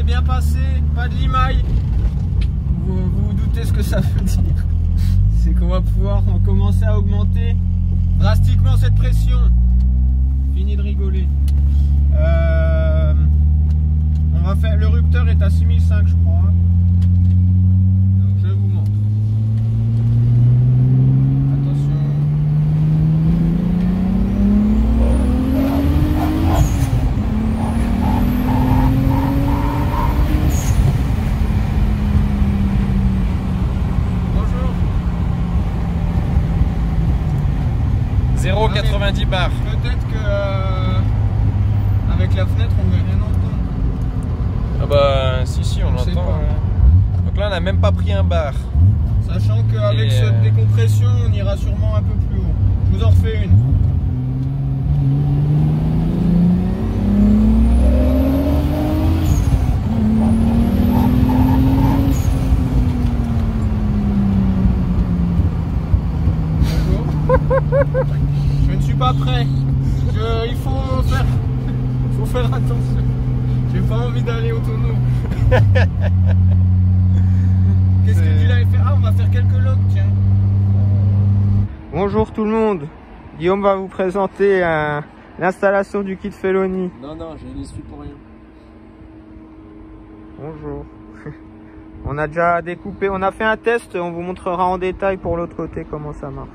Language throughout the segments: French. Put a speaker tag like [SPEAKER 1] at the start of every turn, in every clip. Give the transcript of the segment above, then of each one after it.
[SPEAKER 1] s'est bien passé, pas de limaille. Vous doutez ce que ça veut dire. C'est qu'on va pouvoir commencer à augmenter drastiquement cette pression. Fini de rigoler. On va faire, le rupteur est à 6005 je crois. Donc je vous montre. Attention. Bonjour.
[SPEAKER 2] 0,90 bar.
[SPEAKER 1] Peut-être que avec la fenêtre on ne va rien entendre.
[SPEAKER 2] Ah bah si on
[SPEAKER 1] Je sais
[SPEAKER 2] l'entend.
[SPEAKER 1] pas.
[SPEAKER 2] Donc là on n'a même pas pris un bar.
[SPEAKER 1] Sachant qu'avec
[SPEAKER 2] Et,
[SPEAKER 1] cette décompression on ira sûrement un peu plus haut. Je vous en refais une. Je ne suis pas prêt. Il faut faire attention. J'ai pas envie d'aller au tonneau. Qu'est-ce que tu l'avais fait? Ah, on va faire quelques logs, tiens. Bonjour tout le monde. Guillaume va vous présenter l'installation du kit Feloni.
[SPEAKER 2] Non, je n'y suis pour rien.
[SPEAKER 1] Bonjour. On a déjà découpé, on a fait un test, on vous montrera en détail pour l'autre côté comment ça marche.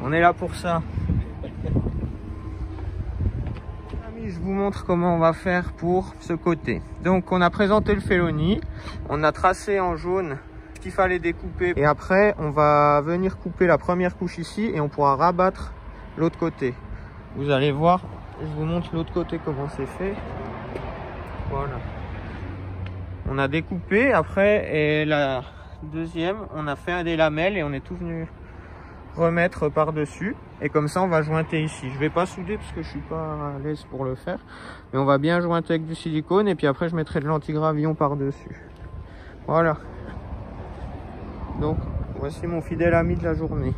[SPEAKER 1] On est là pour ça. Amis, je vous montre comment on va faire pour ce côté. Donc on a présenté le Feloni, on a tracé en jaune ce qu'il fallait découper et après on va venir couper la première couche ici et on pourra rabattre l'autre côté. Vous allez voir, je vous montre l'autre côté comment c'est fait. Voilà. On a découpé après et la deuxième on a fait des lamelles et on est tout venu remettre par dessus et comme ça on va jointer ici. Je vais pas souder parce que je suis pas à l'aise pour le faire, mais on va bien jointer avec du silicone et puis après je mettrai de l'antigravillon par dessus. Voilà, donc voici mon fidèle ami de la journée.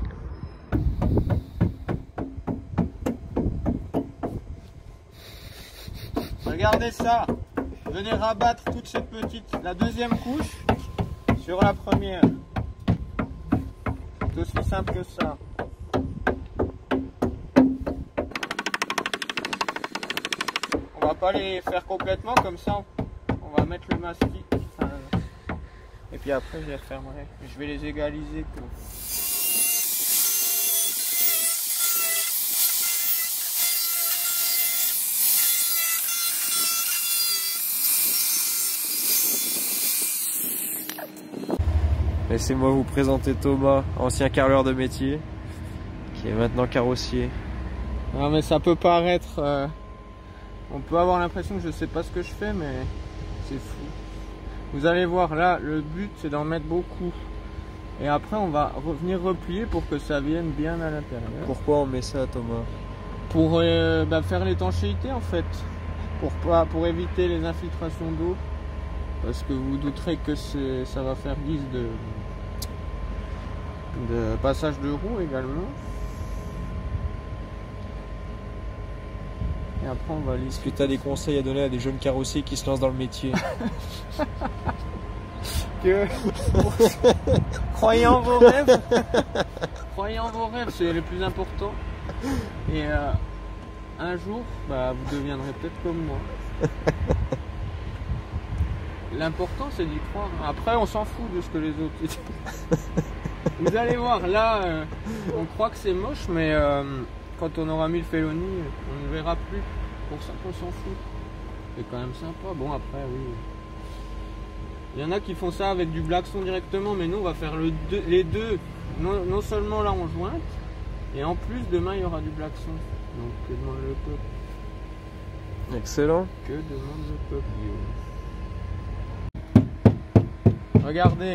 [SPEAKER 1] Regardez ça, venez rabattre toute cette petite, la deuxième couche sur la première. C'est aussi simple que ça. On va pas les faire complètement comme ça. On va mettre le mastic. Et puis après je les refermerai. Je vais les égaliser pour...
[SPEAKER 2] Laissez-moi vous présenter Thomas, ancien carreleur de métier, qui est maintenant carrossier.
[SPEAKER 1] Non mais ça peut paraître... on peut avoir l'impression que je sais pas ce que je fais, mais c'est fou. Vous allez voir, là, le but c'est d'en mettre beaucoup. Et après on va revenir replier pour que ça vienne bien à l'intérieur.
[SPEAKER 2] Pourquoi on met ça, Thomas?
[SPEAKER 1] Pour faire l'étanchéité en fait. Pour éviter les infiltrations d'eau. Parce que vous douterez que ça va faire guise de passage de roue également. Et après on va lisser.
[SPEAKER 2] Est-ce que tu as des conseils à donner à des jeunes carrossiers qui se lancent dans le métier?
[SPEAKER 1] Croyez en vos rêves. Croyez en vos rêves, c'est le plus important. Et un jour, vous deviendrez peut-être comme moi. L'important c'est d'y croire. Après on s'en fout de ce que les autres disent. Vous allez voir, là on croit que c'est moche, mais quand on aura mis le Feloni, on ne verra plus. Pour ça qu'on s'en fout. C'est quand même sympa. Bon après oui. Il y en a qui font ça avec du blackson directement, mais nous on va faire les deux. Non seulement là on jointe, et en plus demain il y aura du blackson. Donc que demande le peuple?
[SPEAKER 2] Excellent.
[SPEAKER 1] Que demande le peuple, Guillaume? Regardez.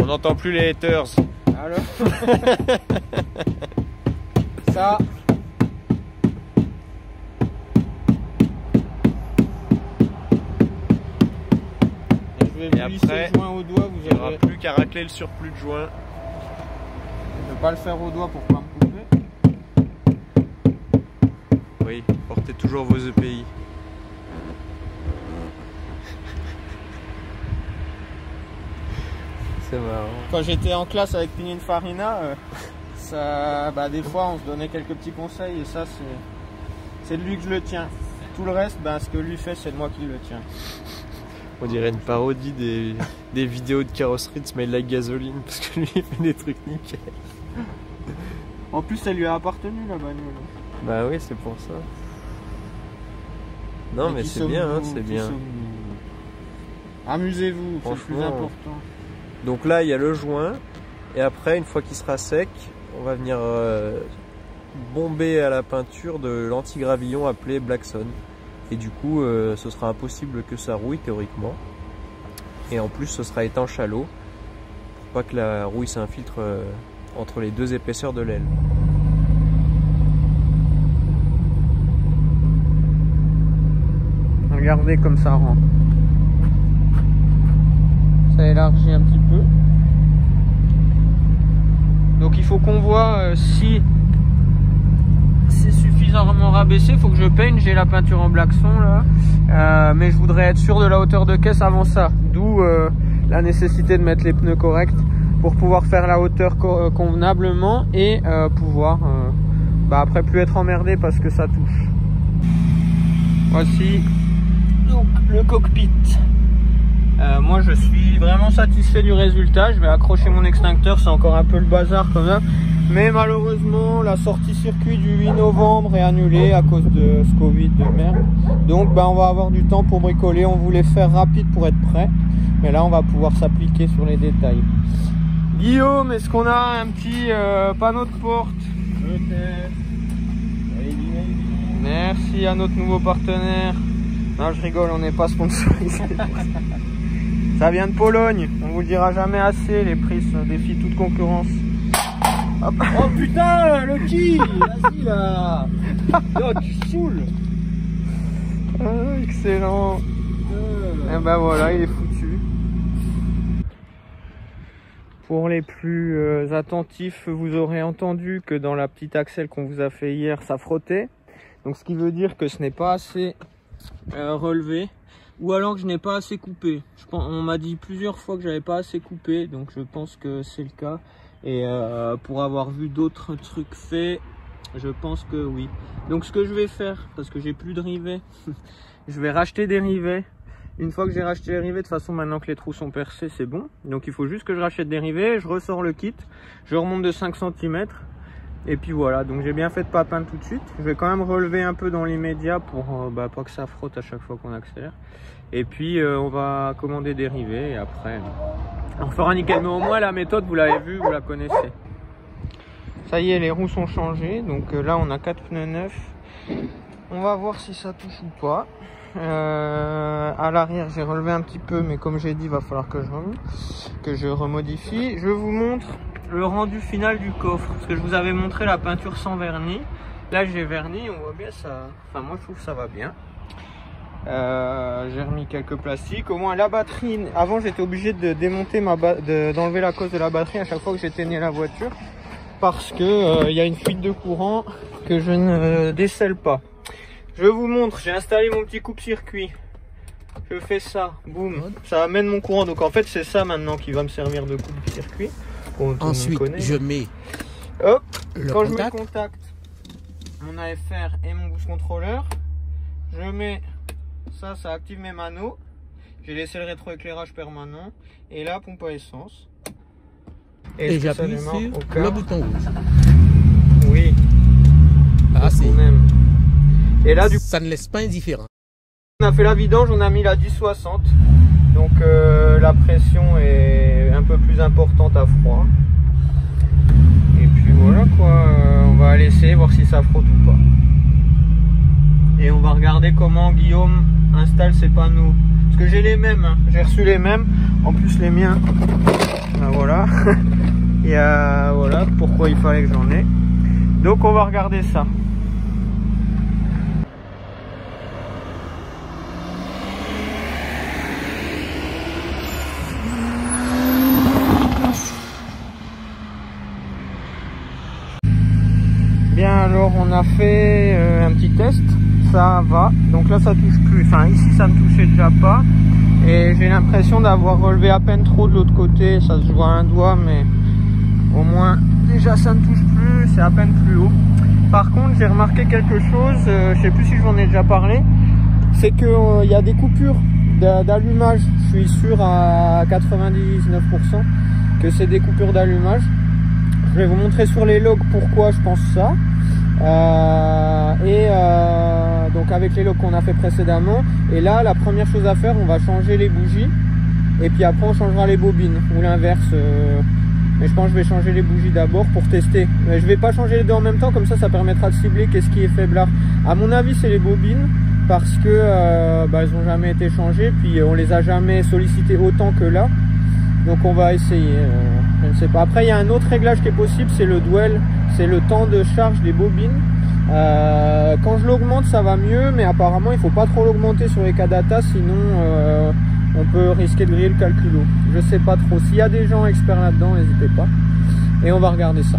[SPEAKER 2] On n'entend plus les haters.
[SPEAKER 1] Alors ça. Je vais vous lisser le joint au doigt, vous
[SPEAKER 2] il n'y aura
[SPEAKER 1] aurez...
[SPEAKER 2] plus qu'à racler le surplus de joint.
[SPEAKER 1] pas le faire au doigt pour pas me couper.
[SPEAKER 2] Oui, portez toujours vos EPI. C'est marrant.
[SPEAKER 1] Quand j'étais en classe avec Pininfarina, des fois on se donnait quelques petits conseils et ça c'est de lui que je le tiens. Tout le reste, ce que lui fait, c'est de moi qui le tiens.
[SPEAKER 2] On dirait une parodie des vidéos de carrosserie de Smell Like Gasoline parce que lui il fait des trucs nickel.
[SPEAKER 1] En plus, ça lui a appartenu la bagnole.
[SPEAKER 2] Bah oui, c'est pour ça. Non, mais c'est bien, hein, c'est bien.
[SPEAKER 1] Amusez-vous, c'est le plus important.
[SPEAKER 2] Donc là, il y a le joint. Et après, une fois qu'il sera sec, on va venir bomber à la peinture de l'antigravillon appelé Blackson. Et du coup, ce sera impossible que ça rouille théoriquement. Et en plus, ce sera étanche à l'eau pour pas que la rouille s'infiltre entre les deux épaisseurs de l'aile.
[SPEAKER 1] Regardez comme ça rentre. Ça élargit un petit peu. Donc il faut qu'on voit si c'est suffisamment rabaissé. Il faut que je peigne. J'ai la peinture en Blackson là, mais je voudrais être sûr de la hauteur de caisse avant ça. D'où la nécessité de mettre les pneus corrects pour pouvoir faire la hauteur convenablement et pouvoir après plus être emmerdé parce que ça touche. Voici donc le cockpit. Moi je suis vraiment satisfait du résultat. Je vais accrocher mon extincteur, c'est encore un peu le bazar quand même, mais malheureusement la sortie circuit du 8 novembre est annulée à cause de ce Covid de merde. Donc on va avoir du temps pour bricoler. On voulait faire rapide pour être prêt, mais là on va pouvoir s'appliquer sur les détails. Guillaume, est-ce qu'on a un petit panneau de porte? Peut-être. Merci à notre nouveau partenaire. Non, je rigole, on n'est pas sponsorisé. Ça vient de Pologne, on vous le dira jamais assez, les prix défient toute concurrence. Hop. Oh putain, Lucky, vas-y là. Oh, tu saoules. Excellent. Et ben voilà, il est foutu. Pour les plus attentifs, vous aurez entendu que dans la petite axelle qu'on vous a fait hier, ça frottait. Donc ce qui veut dire que ce n'est pas assez relevé, ou alors que je n'ai pas assez coupé. On m'a dit plusieurs fois que j'avais pas assez coupé, donc je pense que c'est le cas. Et pour avoir vu d'autres trucs faits, je pense que oui. Donc ce que je vais faire, parce que j'ai plus de rivets, je vais racheter des rivets. Une fois que j'ai racheté les rivets, de toute façon maintenant que les trous sont percés, c'est bon. Donc il faut juste que je rachète des rivets, je ressors le kit, je remonte de 5 cm. Et puis voilà, donc j'ai bien fait de pas peindre tout de suite. Je vais quand même relever un peu dans l'immédiat pour pas que ça frotte à chaque fois qu'on accélère. Et puis on va commander des rivets et après on fera nickel. Mais au moins la méthode, vous l'avez vue, vous la connaissez. Ça y est, les roues sont changées. Donc là on a 4 pneus neufs. On va voir si ça touche ou pas. À l'arrière j'ai relevé un petit peu, mais comme j'ai dit, il va falloir que je remodifie. Je vous montre le rendu final du coffre, parce que je vous avais montré la peinture sans vernis. Là j'ai verni, on voit bien ça. Enfin moi je trouve que ça va bien. J'ai remis quelques plastiques. Au moins la batterie, avant j'étais obligé de démonter d'enlever la cosse de la batterie à chaque fois que j'éteignais la voiture, parce que il y a une fuite de courant que je ne décèle pas. Je vous montre, j'ai installé mon petit coupe-circuit. Je fais ça, boum, ça amène mon courant. Donc en fait c'est ça maintenant qui va me servir de coupe-circuit.
[SPEAKER 3] Ensuite, je mets
[SPEAKER 1] hop,
[SPEAKER 3] quand
[SPEAKER 1] je mets le contact, mon AFR et mon boost controller, je mets ça, ça active mes manos. J'ai laissé le rétroéclairage permanent et la pompe à essence.
[SPEAKER 3] Et j'appuie sur le bouton rouge.
[SPEAKER 1] Oui.
[SPEAKER 3] Ah, c'est.
[SPEAKER 1] Et là, du coup,
[SPEAKER 3] ça ne laisse pas indifférent.
[SPEAKER 1] On a fait la vidange, on a mis la 1060. Donc la pression est un peu plus importante à froid. Et puis voilà quoi, on va laisser voir si ça frotte ou pas. Et on va regarder comment Guillaume installe ses panneaux. Parce que j'ai les mêmes, hein. J'ai reçu les mêmes, en plus les miens. Ben voilà. Et voilà pourquoi il fallait que j'en ai. Donc on va regarder ça. On a fait un petit test, ça va. Donc là ça touche plus, enfin ici ça ne touchait déjà pas. Et j'ai l'impression d'avoir relevé à peine trop de l'autre côté, ça se voit un doigt, mais au moins déjà ça ne touche plus, c'est à peine plus haut. Par contre j'ai remarqué quelque chose, je sais plus si je vous en ai déjà parlé, c'est que y a des coupures d'allumage. Je suis sûr à 99% que c'est des coupures d'allumage. Je vais vous montrer sur les logs pourquoi je pense ça. Donc avec les logs qu'on a fait précédemment. Et là, la première chose à faire, on va changer les bougies. Et puis après, on changera les bobines. Ou l'inverse. Mais je pense que je vais changer les bougies d'abord pour tester. Mais je vais pas changer les deux en même temps. Comme ça permettra de cibler qu'est-ce qui est faiblard. À mon avis, c'est les bobines. Parce que elles n'ont jamais été changées. Puis on les a jamais sollicitées autant que là. Donc on va essayer, je ne sais pas. Après il y a un autre réglage qui est possible, c'est le dwell, c'est le temps de charge des bobines. Quand je l'augmente ça va mieux, mais apparemment il faut pas trop l'augmenter sur les Kadata, sinon on peut risquer de griller le calculo. Je sais pas trop, s'il y a des gens experts là-dedans, n'hésitez pas. Et on va regarder ça.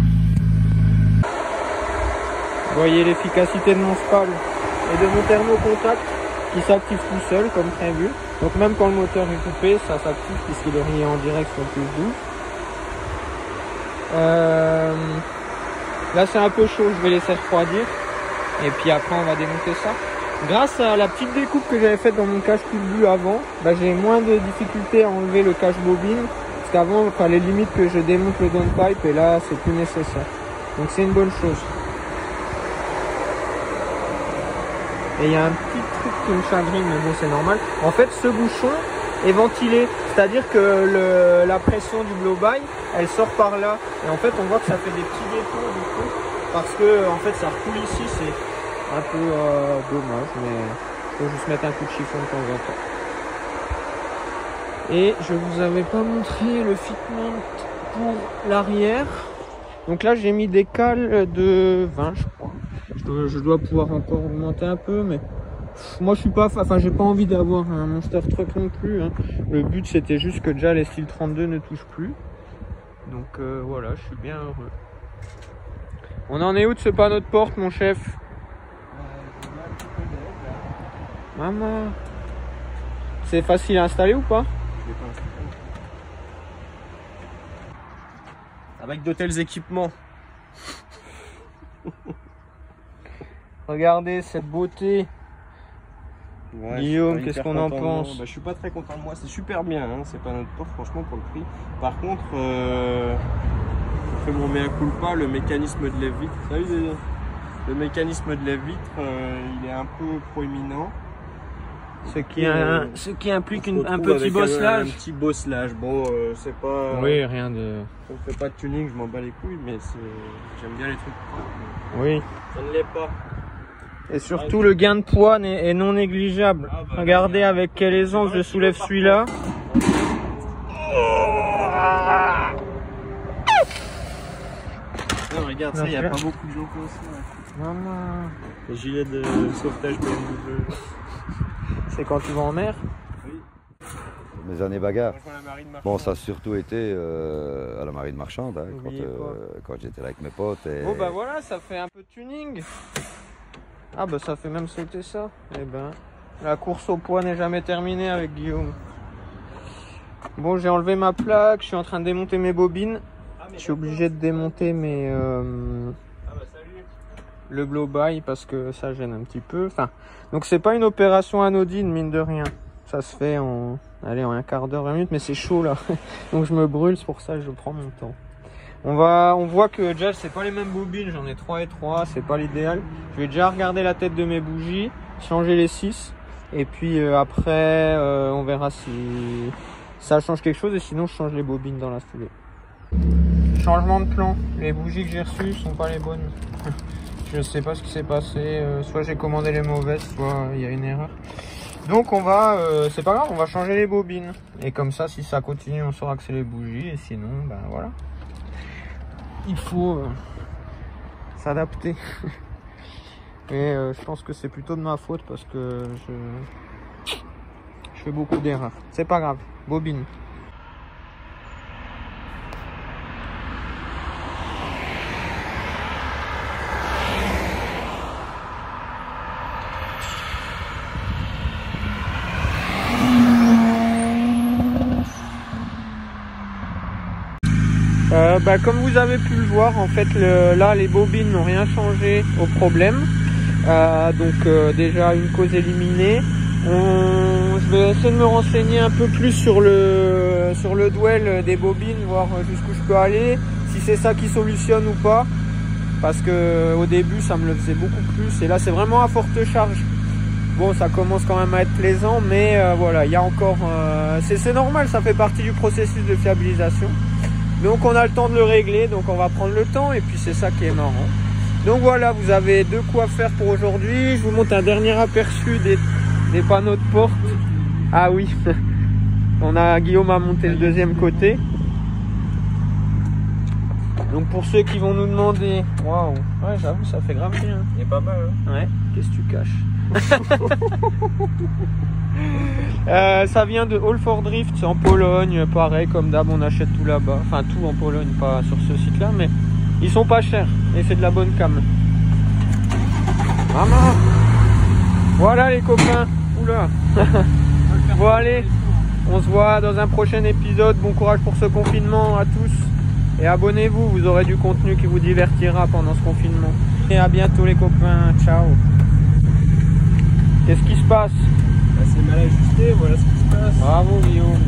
[SPEAKER 1] Vous voyez l'efficacité de mon spal et de mon thermocontact qui s'active tout seul comme prévu. Donc même quand le moteur est coupé, ça s'active puisqu'il est relié en direct sur le plus 12. Là c'est un peu chaud, je vais laisser refroidir. Et puis après on va démonter ça. Grâce à la petite découpe que j'avais faite dans mon cache culbu avant, j'ai moins de difficultés à enlever le cache bobine. Parce qu'avant il fallait limite que je démonte le downpipe et là c'est plus nécessaire. Donc c'est une bonne chose. Et il y a un petit truc qui me chagrine, mais bon c'est normal. En fait ce bouchon est ventilé, c'est-à-dire que la pression du blow-by, elle sort par là. Et en fait on voit que ça fait des petits détours du coup, parce que en fait ça recoule ici, c'est un peu dommage, mais il faut juste mettre un coup de chiffon de temps en temps. Et je vous avais pas montré le fitment pour l'arrière. Donc là j'ai mis des cales de 20 je crois. Je dois pouvoir encore augmenter un peu, mais moi je suis pas, enfin j'ai pas envie d'avoir un monster truck non plus, hein. Le but c'était juste que déjà les styles 32 ne touchent plus. Donc voilà, je suis bien heureux. On en est où de ce panneau de porte, mon chef? Maman, c'est facile à installer ou pas?
[SPEAKER 2] Avec de tels équipements.
[SPEAKER 1] Regardez cette beauté.
[SPEAKER 2] Ouais,
[SPEAKER 1] Guillaume, qu'est-ce qu'on en pense?
[SPEAKER 2] Je suis pas très content de moi, c'est super bien, hein. C'est pas notre porte franchement pour le prix. Par contre, je fais mon mea culpa, le mécanisme de lève-vitre. Vous savez, le mécanisme de lève-vitre, il est un peu proéminent.
[SPEAKER 1] Ce qui implique un petit bosselage.
[SPEAKER 2] Un petit bosselage, bon, c'est pas...
[SPEAKER 1] Oui, rien de...
[SPEAKER 2] On fait pas de tuning, je m'en bats les couilles, mais j'aime bien les trucs.
[SPEAKER 1] Oui.
[SPEAKER 2] Ça ne l'est pas.
[SPEAKER 1] Et surtout, le gain de poids est non négligeable. Regardez avec quelle aisance je soulève celui-là.
[SPEAKER 2] Regarde ça, il n'y a pas beaucoup de gens comme ça.
[SPEAKER 1] Maman.
[SPEAKER 2] Les gilets de sauvetage BMW.
[SPEAKER 1] C'est quand tu vas en mer?
[SPEAKER 2] Oui.
[SPEAKER 4] Mes années bagarres. Bon, ça a surtout été à la marine marchande, hein, quand j'étais là avec mes potes. Et...
[SPEAKER 1] Bon, bah voilà, ça fait un peu de tuning. Ah, bah ça fait même sauter ça. Eh ben, la course au poids n'est jamais terminée avec Guillaume. Bon, j'ai enlevé ma plaque, je suis en train de démonter mes bobines. Je suis obligé de démonter le blow-by parce que ça gêne un petit peu. Enfin, donc c'est pas une opération anodine, mine de rien. Ça se fait en un quart d'heure, 20 minutes, mais c'est chaud là. Donc je me brûle, c'est pour ça que je prends mon temps. On voit que déjà c'est pas les mêmes bobines, j'en ai 3 et 3, c'est pas l'idéal. Je vais déjà regarder la tête de mes bougies, changer les 6 et puis après on verra si ça change quelque chose et sinon je change les bobines dans la foulée. Changement de plan, les bougies que j'ai reçues sont pas les bonnes. Je sais pas ce qui s'est passé, soit j'ai commandé les mauvaises, soit il y a une erreur. Donc on va, c'est pas grave, on va changer les bobines. Et comme ça, si ça continue, on saura que c'est les bougies. Et sinon, ben voilà. Il faut s'adapter. Et je pense que c'est plutôt de ma faute parce que je fais beaucoup d'erreurs. C'est pas grave, bobine. Comme vous avez pu le voir, en fait, là, les bobines n'ont rien changé au problème. Déjà une cause éliminée. Je vais essayer de me renseigner un peu plus sur le dwell des bobines, voir jusqu'où je peux aller, si c'est ça qui solutionne ou pas. Parce que au début, ça me le faisait beaucoup plus. Et là, c'est vraiment à forte charge. Bon, ça commence quand même à être plaisant, mais voilà, il y a encore... c'est normal, ça fait partie du processus de fiabilisation. Donc on a le temps de le régler, donc on va prendre le temps, et puis c'est ça qui est marrant. Donc voilà, vous avez de quoi faire pour aujourd'hui. Je vous montre un dernier aperçu des panneaux de porte. Ah oui, Guillaume a monté le deuxième côté. Donc pour ceux qui vont nous demander... Waouh, ouais, j'avoue, ça fait grave bien.
[SPEAKER 2] Il est pas mal, hein.
[SPEAKER 1] Ouais, qu'est-ce que tu caches? Ça vient de All for Drift, c'est en Pologne, pareil comme d'hab, on achète tout là-bas, enfin tout en Pologne, pas sur ce site là, mais ils sont pas chers et c'est de la bonne cam. Maman, voilà les copains. Oula. Bon allez, on se voit dans un prochain épisode. Bon courage pour ce confinement à tous et abonnez-vous, vous aurez du contenu qui vous divertira pendant ce confinement. Et à bientôt les copains, ciao. Qu'est-ce qui se passe?
[SPEAKER 2] C'est mal ajusté, voilà ce qui se passe.
[SPEAKER 1] Bravo Guillaume.